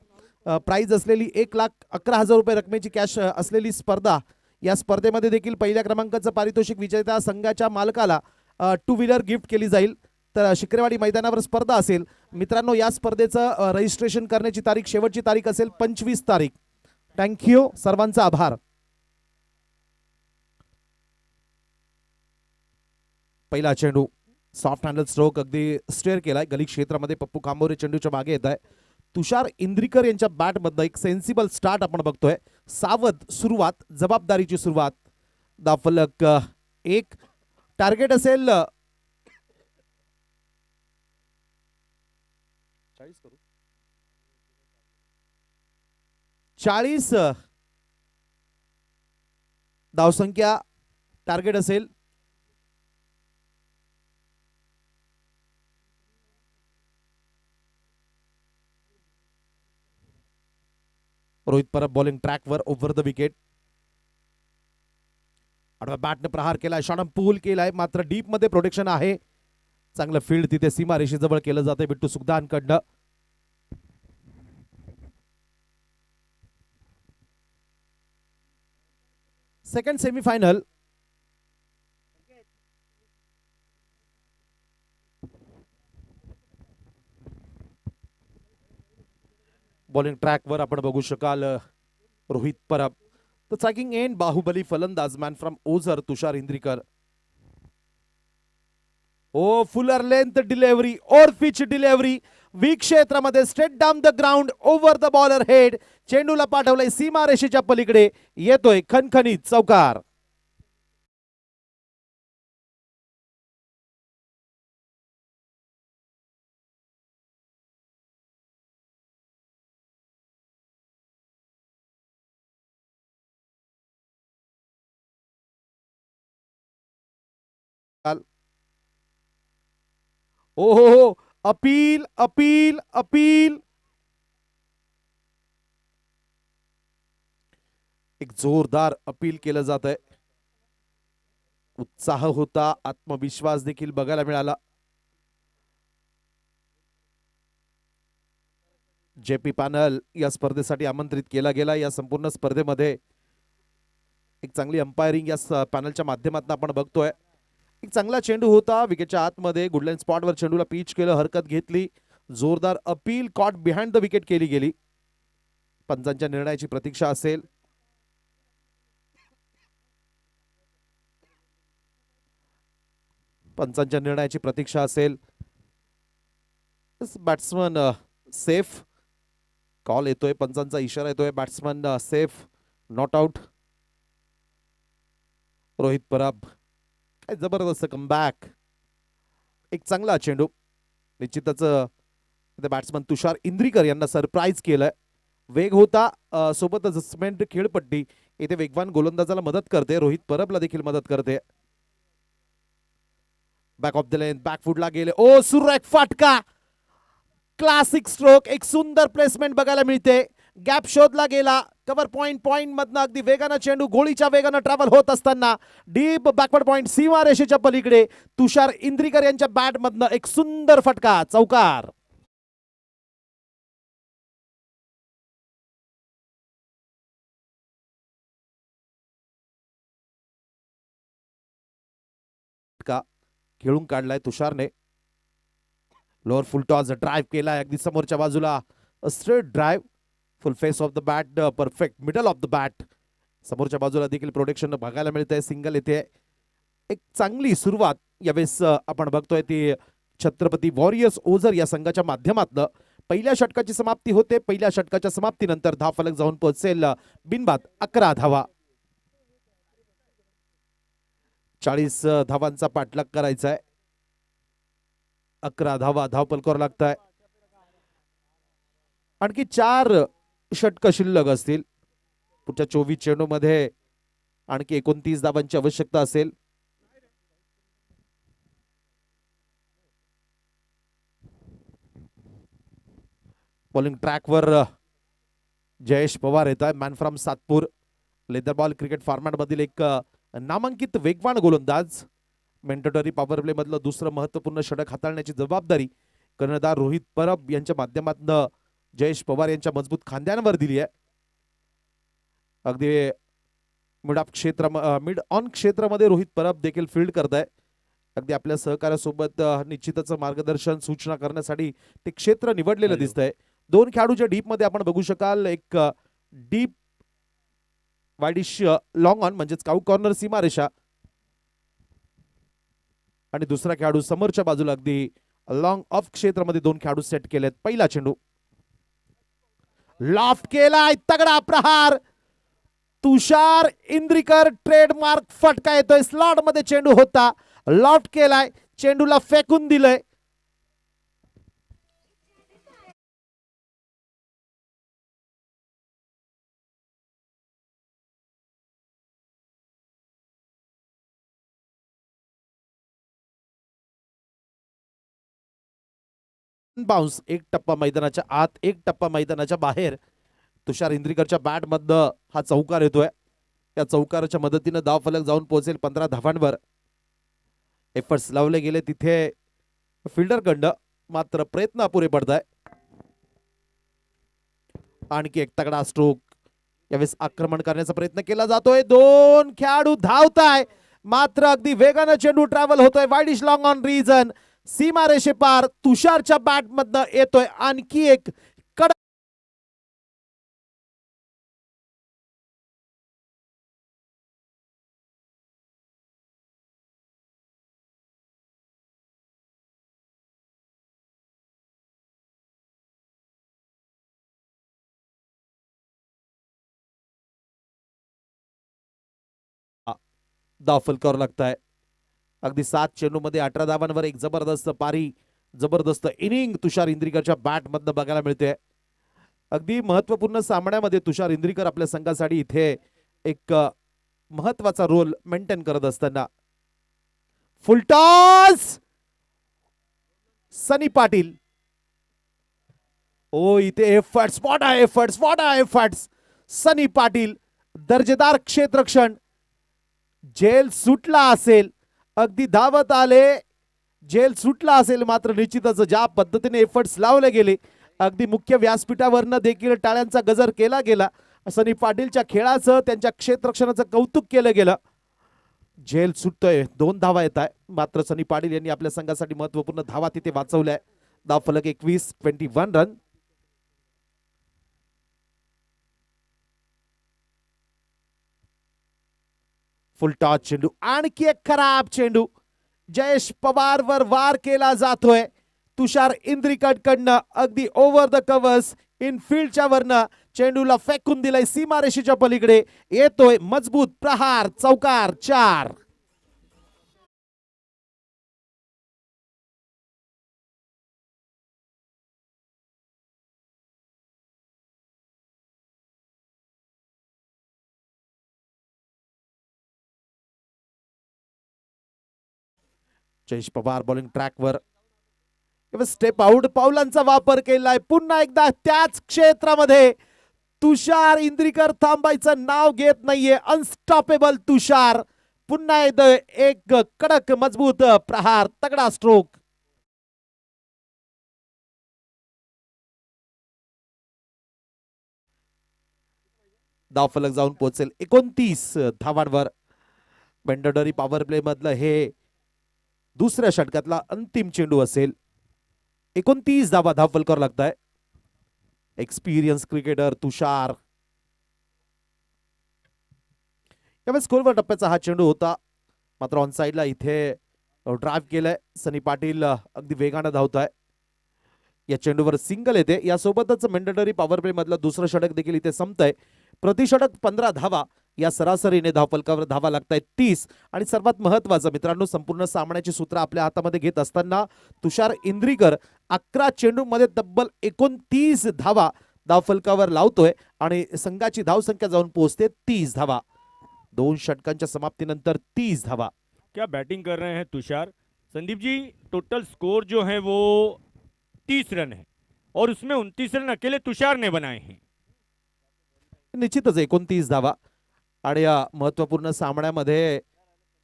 प्राईज असलेली 1,11,000 रुपये रकमेची कॅश असलेली स्पर्धा. या स्पर्धेमध्ये देखील पहिल्या क्रमांकाचं पारितोषिक विजेत्या संघाच्या मालकाला 2 व्हीलर गिफ्ट केली जाईल. तर शिक्रेवाडी मैदानावर स्पर्धा असेल. मित्रांनो, या स्पर्धेचं रजिस्ट्रेशन करण्याची शेवटची तारीख असेल 25 तारीख. थँक्यू, सर्वांचा आभार. पहिला चेंडू सॉफ्ट हँडल स्ट्रोक अगदी स्टेअर केलाय. गली क्षेत्रामध्ये पप्पू कांबोरे चेंडूच्या मागे येत आहे. तुषार इंद्रिकर यांच्या बॅटमधनं एक सेन्सिबल स्टार्ट आपण बघतोय. सावध सुरुवात, जबाबदारीची सुरुवात. धावफलक 1. टार्गेट असेल 40 धावसंख्या टार्गेट असेल. रोहित परब बॉलिंग ट्रॅकवर ओव्हर द विकेट. आडव्या बॅटने प्रहार केलाय, शॉट पूल केलाय, मात्र डीप मध्ये प्रोटेक्शन आहे. चांगलं फील्ड तिथे सीमा रेषेजवळ केलं जाते बिट्टू सुखदानकडनं. Second semifinal. बॉलिंग ट्रॅकवर आपण बघू शकाल Rohit Parab. The tracking end Bahubali फलंदाज man from Ojhar Tushar Indrikar. Oh fuller length delivery और पिच डिलिव्हरी. वीक क्षेत्रामध्ये straight down the ground over the bowler head. चेंडूला पाठवलंय सीमा रेषेच्या पलीकडे. येतोय खणखणीत चौकार. ओ हो, अपील अपील अपील. एक जोरदार अपील केलं जात आहे. उत्साह होता, आत्मविश्वास देखील बघायला मिळाला. जेपी पॅनल या स्पर्धेसाठी आमंत्रित केला गेला. या संपूर्ण स्पर्धेमध्ये एक चांगली अंपायरिंग या पॅनलच्या माध्यमातून आपण बघतोय. एक चांगला चेंडू होता, विकेटच्या आतमध्ये गुडलाईन स्पॉटवर चेंडूला पिच केलं, हरकत घेतली. जोरदार appeal caught behind the wicket केली गेली. पंचांच्या निर्णयाची प्रतीक्षा असेल. पंचांच्या निर्णयाची प्रतीक्षा असेल. Batsman safe. कॉल येतोय, पंचांचा इशारा येतोय. Batsman safe, not out. Rohit Parab जबरदस्त कमबॅक. एक चांगला चेंडू. निश्चितच बॅट्समन तुषार इंद्रिकर यांना सरप्राईज केलंय. वेग होता, सोबतच सिमेंट खेळपट्टी इथे वेगवान गोलंदाजाला मदत करते. रोहित परबला देखील मदत करते. Back of the lane, back फुटला गेले. ओ सुरेख फाटका, क्लासिक स्ट्रोक. एक सुंदर प्लेसमेंट बघायला मिळते. गॅप शोधला गेला. कव्हर पॉइंट मधनं अगदी वेगानं चेंडू गोळीच्या वेगानं ट्रॅव्हल होत असताना डीप बॅकवर्ड पॉइंट सीमा रेषेच्या पलीकडे तुषार इंद्रिकर यांच्या बॅट मधनं एक सुंदर फटका, चौकार. फटका खेळून काढलाय तुषारने. लोअर फुल टॉस ड्राईव्ह केलाय अगदी समोरच्या बाजूला. Straight drive, full face of the bat, perfect middle of the bat. समोरच्या बाजूला देखील प्रोटेक्शन बघायला मिळतंय. सिंगल येते. एक चांगली सुरुवात यावेळेस आपण बघतोय ती छत्रपती वॉरियर्स ओझर या संघाच्या माध्यमातून. पहिल्या षटकाची समाप्ती होते. पहिल्या षटकाच्या समाप्तीनंतर धावफलक जाऊन पोहोचेल बिनबाद 11 धावा. 40 धावांचा पाठलाग करायचा आहे. 11 धावा धावफलकावर लागताय. आणखी 4 षटक शिल्लक असतील. पुढच्या 24 चेंडूमध्ये आणखी 29 धावांची आवश्यकता असेल. बॉलिंग ट्रॅकवर जयेश पवार येत आहे. Man from Satpur. Leather ball cricket format मधील एक नामांकित वेगवान गोलंदाज. मेंटेटरी पॉवर प्ले मधलं दुसरं महत्वपूर्ण षटक हाताळण्याची जबाबदारी कर्णधार रोहित परब यांच्या माध्यमातून जयेश पवार यांच्या मजबूत खांद्यांवर दिली आहे. अगदी मिड ऑन क्षेत्रामध्ये रोहित परब देखील फील्ड करत आहे. अगदी आपल्या सहकार्यासोबत निश्चितच मार्गदर्शन सूचना करण्यासाठी ते क्षेत्र निवडलेलं दिसतंय. 2 खेळाडूच्या डीप मध्ये आपण बघू शकाल. एक डीप वाईडिश लॉंग ऑन म्हणजेच काऊ कॉर्नर सीमारेषा आणि दुसरा खेळाडू समोरच्या बाजूला अगदी लॉंग ऑफ क्षेत्रामध्ये 2 खेळाडू सेट केलेत. पहिला चेंडू लॉफ्ट केलाय. तगडा प्रहार. तुषार इंद्रिकर ट्रेडमार्क फटका येतोय. स्लॉट मध्ये चेंडू होता. लॉफ्ट केलाय. चेंडूला फेकून दिलंय. बाउन्स. एक टप्पा मैदानाच्या आत, एक टप्पा मैदानाच्या बाहेर. तुषार इंद्रिकरच्या बॅट मधनं हा चौकार येतोय. या चौकाराच्या मदतीने धावफलक जाऊन पोहोचेल 15 धावांवर. एफर्ट्स लावले गेले तिथे फिल्डर कडनं, मात्र प्रयत्न अपुरे पडताय. आणखी एक तगडा स्ट्रोक. यावेळेस आक्रमण करण्याचा प्रयत्न केला जातोय. 2 खेळाडू धावताय, मात्र अगदी वेगानं चेंडू ट्रॅव्हल होतोय. Widish long on region. सीमारेषे पार तुषारच्या बॅट मधनं येतोय आणखी एक कडक. धावफलकावर लागताय. अगदी 7 चेंडू मध्ये 18 धावांवर एक जबरदस्त पारी, जबरदस्त इनिंग तुषार इंद्रिकरच्या बॅट मधनं बघायला मिळते. अगदी महत्वपूर्ण सामन्यामध्ये तुषार इंद्रिकर आपल्या संघासाठी इथे एक महत्वाचा रोल मेंटेन करत असताना. फुलटॉस. सनी पाटील. ओ इथे एफर्ट स्पॉट आहे. एफर्ट्स. सनी पाटील दर्जेदार क्षेत्ररक्षण. जेल सुटला असेल, अगदी धावत आले. जेल सुटला असेल, मात्र निश्चितच ज्या पद्धतीने एफर्ट्स लावले गेले, अगदी मुख्य व्यासपीठावरनं देखील टाळ्यांचा गजर केला गेला. सनी पाटीलच्या खेळाचं, त्यांच्या क्षेत्ररक्षणाचं कौतुक केलं गेलं. जेल सुटतोय. 2 धावा येत आहे, मात्र सनी पाटील यांनी आपल्या संघासाठी महत्वपूर्ण धावा तिथे वाचवल्या. धावफलक 21 रन. फुल टॉस चेंडू. आणखी एक खराब चेंडू. जयेश पवार वर वार केला जातोय तुषार इंद्रिकर कडनं. अगदी ओव्हर द कव्हर्स इनफिल्डच्या वरनं चेंडूला फेकून दिलाय. सीमारेषेच्या पलीकडे येतोय मजबूत प्रहार. चौकार. 4. जयेश पवार बॉलिंग ट्रॅकवर. स्टेप आउट पावलांचा वापर केलाय. पुन्हा एकदा त्याच क्षेत्रामध्ये तुषार इंद्रिकर थांबायचं नाव घेत नाहीये. अनस्टॉपेबल तुषार. पुन्हा एकदा एक कडक मजबूत प्रहार. तगडा स्ट्रोक. धावफलक जाऊन पोहोचेल 29 धावांवर. मेंडेटरी पॉवर प्ले मधलं हे दुसऱ्या षटकातला अंतिम चेंडू असेल. 29 धावा फलकावर लागताय. एक्सपिरियन्स क्रिकेटर तुषार. यावेळेस स्कोरवर टप्प्याचा हा चेंडू होता, मात्र ऑन साइडला इथे ड्राईव्ह केलंय. सनी पाटील अगदी वेगानं धावताय. या चेंडूवर सिंगल येते. यासोबतच मॅन्डेटरी पॉवर प्ले मधलं दुसरं षटक देखील इथे संपतंय. प्रतिषटक 15 धावा या सरासरीने धावफलकावर धावा लागतायत 30. आणि सर्वात महत्वाचं मित्रांनो, संपूर्ण सामन्याची सूत्र आपल्या हातामध्ये घेत असताना तुषार इंद्रीकर 11 चेंडूमध्ये तब्बल 29 धावा धावफलकावर लावतोय आणि संघाची धावसंख्या जाऊन पोहोचते 30 धावा. 2 षटकांच्या समाप्तीनंतर 30 धावा. क्या बैटिंग कर रहे हैं तुषार. संदीप जी, टोटल स्कोर जो है वो 30 रन है और उसमें 29 रन अकेले तुषार ने बनाए हैं. निश्चितच 29 धावा. आणि या महत्वपूर्ण सामन्यामध्ये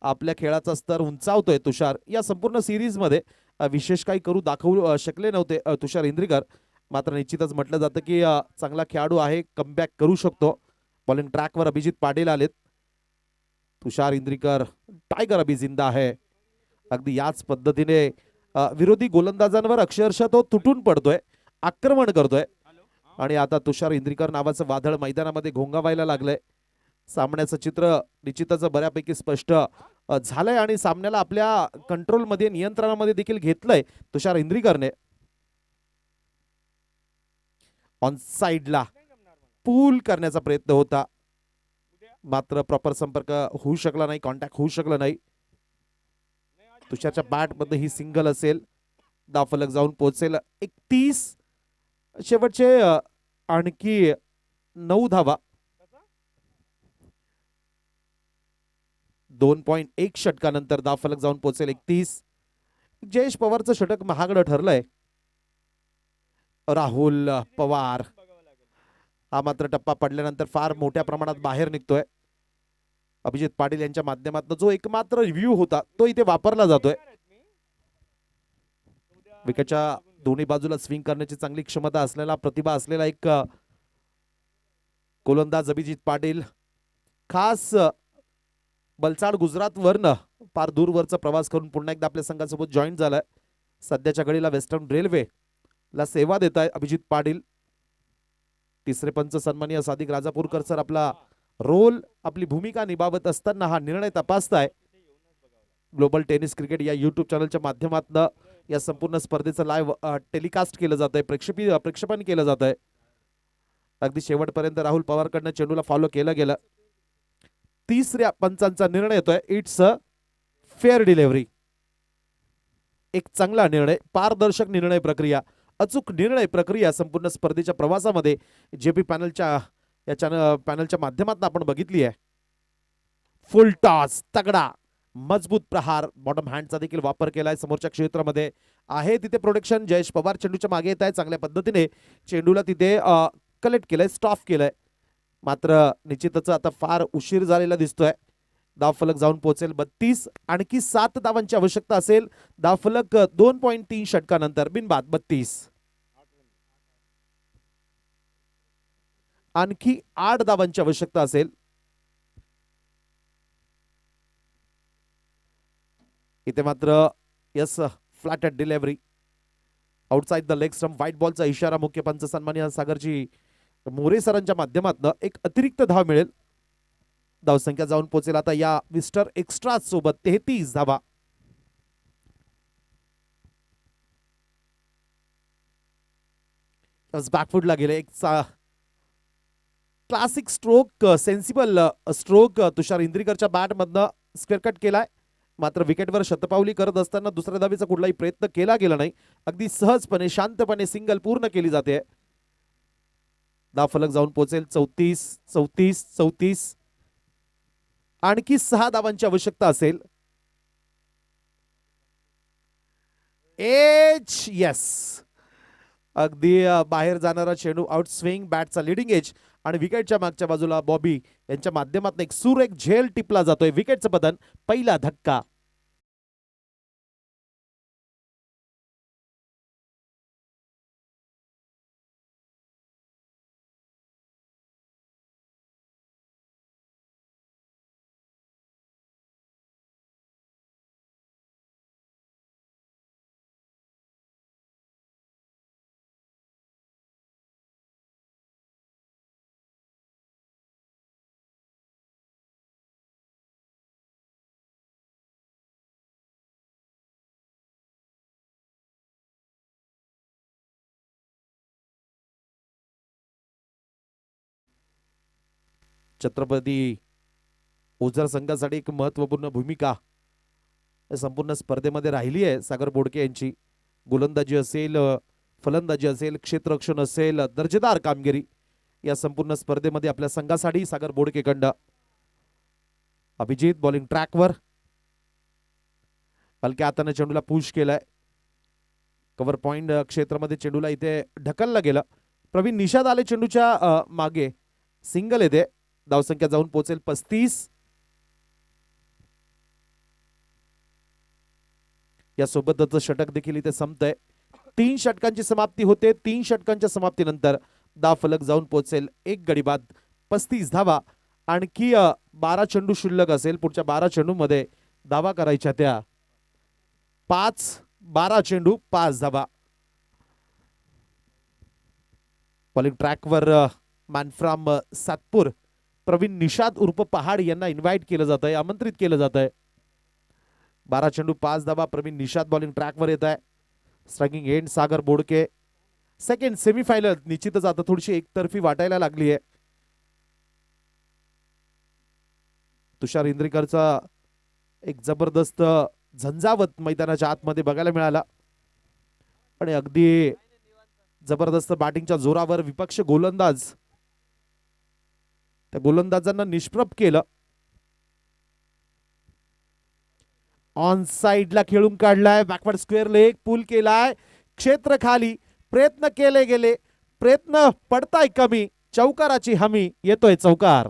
आपल्या खेळाचा स्तर उंचावतोय तुषार. या संपूर्ण सिरीज मध्ये विशेष काही करू दाखवू शकले नव्हते तुषार इंद्रीकर. मात्र निश्चितच म्हटलं जातं की चांगला खेळाडू आहे, कमबॅक करू शकतो. बॉलिंग ट्रॅकवर अभिजित पाटील आलेत. तुषार इंद्रीकर टायगर अभी जिंदा है. अगदी याच पद्धतीने विरोधी गोलंदाजांवर अक्षरशः तो तुटून पडतोय, आक्रमण करतोय. आणि आता तुषार इंद्रीकर नावाचं वादळ मैदानामध्ये घोंगावायला लागलंय. सामन्याचं चित्र निश्चितच बऱ्यापैकी स्पष्ट झालंय आणि सामन्याला आपल्या कंट्रोलमध्ये, नियंत्रणामध्ये देखील घेतलंय तुषार इंद्रीकरने. ऑन साइडला पूल करण्याचा प्रयत्न होता, मात्र प्रॉपर संपर्क होऊ शकला नाही, कॉन्टॅक्ट होऊ शकला नाही. तुषारच्या बॅट मध्ये ही सिंगल असेल. धावफलक जाऊन पोहोचेल 31. शेवटचे आणखी 9 धावा. 2.1 षटकानंतर धावफलक जाऊन पोहोचेल 31. जयेश पवारचं षटक महागडं ठरलंय. राहुल पवार हा मात्र टप्पा पडल्यानंतर फार मोठ्या प्रमाणात बाहेर निघतोय. अभिजित पाटील यांच्या माध्यमातून जो एकमात्र रिव्ह्यू होता तो इथे वापरला जातोय. विकेटच्या दोन्ही बाजूला स्विंग करण्याची चांगली क्षमता असलेला, प्रतिभा असलेला एक गोलंदाज अभिजित पाटील खास बलसाड गुजरात वरनं फार दूरवरचा प्रवास करून पुन्हा एकदा आपल्या संघासोबत जॉईन झालाय. सध्याच्या घडीला वेस्टर्न रेल्वे ला सेवा देत आहे अभिजित पाटील. तिसरे पंच सन्माननीय सादिक राजापूरकर सर आपला रोल, आपली भूमिका निभावत असताना हा निर्णय तपासताय. ग्लोबल टेनिस क्रिकेट या युट्यूब चॅनलच्या माध्यमातून या संपूर्ण स्पर्धेचं लाईव्ह टेलिकास्ट केलं जात आहे, प्रक्षेपण केलं जात आहे. अगदी शेवटपर्यंत राहुल पवारकडनं चेंडूला फॉलो केलं गेलं. तिसऱ्या पंचांचा निर्णय येतोय. It's a fair delivery. एक चांगला निर्णय, पारदर्शक निर्णय प्रक्रिया, अचूक निर्णय प्रक्रिया संपूर्ण स्पर्धेच्या प्रवासामध्ये जेपी पॅनलच्या पॅनलच्या माध्यमातून आपण बघितली आहे. फुल टॉस, तगडा मजबूत प्रहार, बॉटम हँडचा देखील वापर केलाय. समोरच्या क्षेत्रामध्ये आहे तिथे प्रोटेक्शन. जयेश पवार चेंडूच्या मागे येत आहे. चांगल्या पद्धतीने चेंडूला तिथे कलेक्ट केलंय, स्टॉप केलंय. मात्र निश्चितच आता फार उशीर झालेला दिसतोय. धावफलक जाऊन पोहोचेल 32. आणखी 7 धावांची आवश्यकता असेल. धावफलक 2.3 षटकानंतर बिनबाद 32. आणखी 8 धावांची आवश्यकता असेल. इथे मात्र yes, flat delivery outside the leg stump. White बॉलचा इशारा मुख्य पंच सन्माननीय सागरजी मोरे सरांच्या माध्यमातून एक अतिरिक्त धाव मिळेल. धावसंख्या जाऊन पोहोचेल आता या मिस्टर एक्स्ट्रा सोबत 33 धावा. बॅकफुटला गेले. एक क्लासिक स्ट्रोक, सेन्सिबल स्ट्रोक तुषार इंद्रीकरच्या बॅट मधनं स्क्वेअर कट केलाय. मात्र विकेटवर शतपावली करत असताना दुसऱ्या धावेचा कुठलाही प्रयत्न केला गेला नाही. अगदी सहजपणे, शांतपणे सिंगल पूर्ण केली जाते. धावफलक जाऊन पोहोचेल 34, 34, 34. आणखी 6 धावांची आवश्यकता असेल. एज, यस, अगदी बाहेर जाणारा चेंडू, आउट स्विंग, बॅटचा लिडिंग एज आणि विकेटच्या मागच्या बाजूला बॉबी यांच्या माध्यमातून एक सुरेख झेल टिपला जातोय. विकेटचं पतन, पहिला धक्का. छत्रपती ओझर संघासाठी एक महत्वपूर्ण भूमिका या संपूर्ण स्पर्धेमध्ये राहिली आहे सागर बोडके यांची. गोलंदाजी असेल, फलंदाजी असेल, क्षेत्ररक्षण असेल, दर्जेदार कामगिरी या संपूर्ण स्पर्धेमध्ये आपल्या संघासाठी सागर बोडकेकडंड. अभिजित बॉलिंग ट्रॅकवर हलक्या हाताने चेंडूला पुश केलाय. कव्हर पॉइंट क्षेत्रामध्ये चेंडूला इथे ढकललं गेलं. प्रवीण निषाद आले चेंडूच्या मागे, सिंगल येते. धावसंख्या जाऊन पोहोचेल 35. या सोबतच षटक देखील इथे संपतंय. 3 षटकांची समाप्ती होते. 3 षटकांच्या समाप्तीनंतर धाव फलक जाऊन पोहोचेल 1 गडी बाद 35 धावा. आणखी 12 चेंडू शिल्लक असेल. पुढच्या 12 चेंडूमध्ये धावा करायच्या त्या 12 चेंडू 5 धावा. बॉलिंग ट्रॅकवर मॅन फ्रॉम सातपूर प्रवीण निषाद उर्फ पहाड यांना इन्व्हाइट केलं जात आहे, आमंत्रित केलं जात आहे. 12 चेंडू 5 धावा. प्रवीण निषाद बॉलिंग ट्रॅकवर येत आहे. स्ट्रायकिंग एंड सागर बोडके. सेकंड सेमीफायनल निश्चितच आता थोडीशी एकतर्फी वाटायला लागली आहे. तुषार इंद्रेकरचा एक जबरदस्त झंझावत मैदानाच्या आतमध्ये बघायला मिळाला आणि अगदी जबरदस्त बॅटिंगच्या जोरावर विपक्ष गोलंदाज त्या गोलंदाजांना निष्प्रभ केलं. ऑन साइडला खेळून काढलाय. बॅकवर्ड स्क्वेअर लेग पुल केलाय. क्षेत्र खाली प्रयत्न केले गेले. प्रयत्न पडताय कमी. चौकाराची हमी. येतोय चौकार.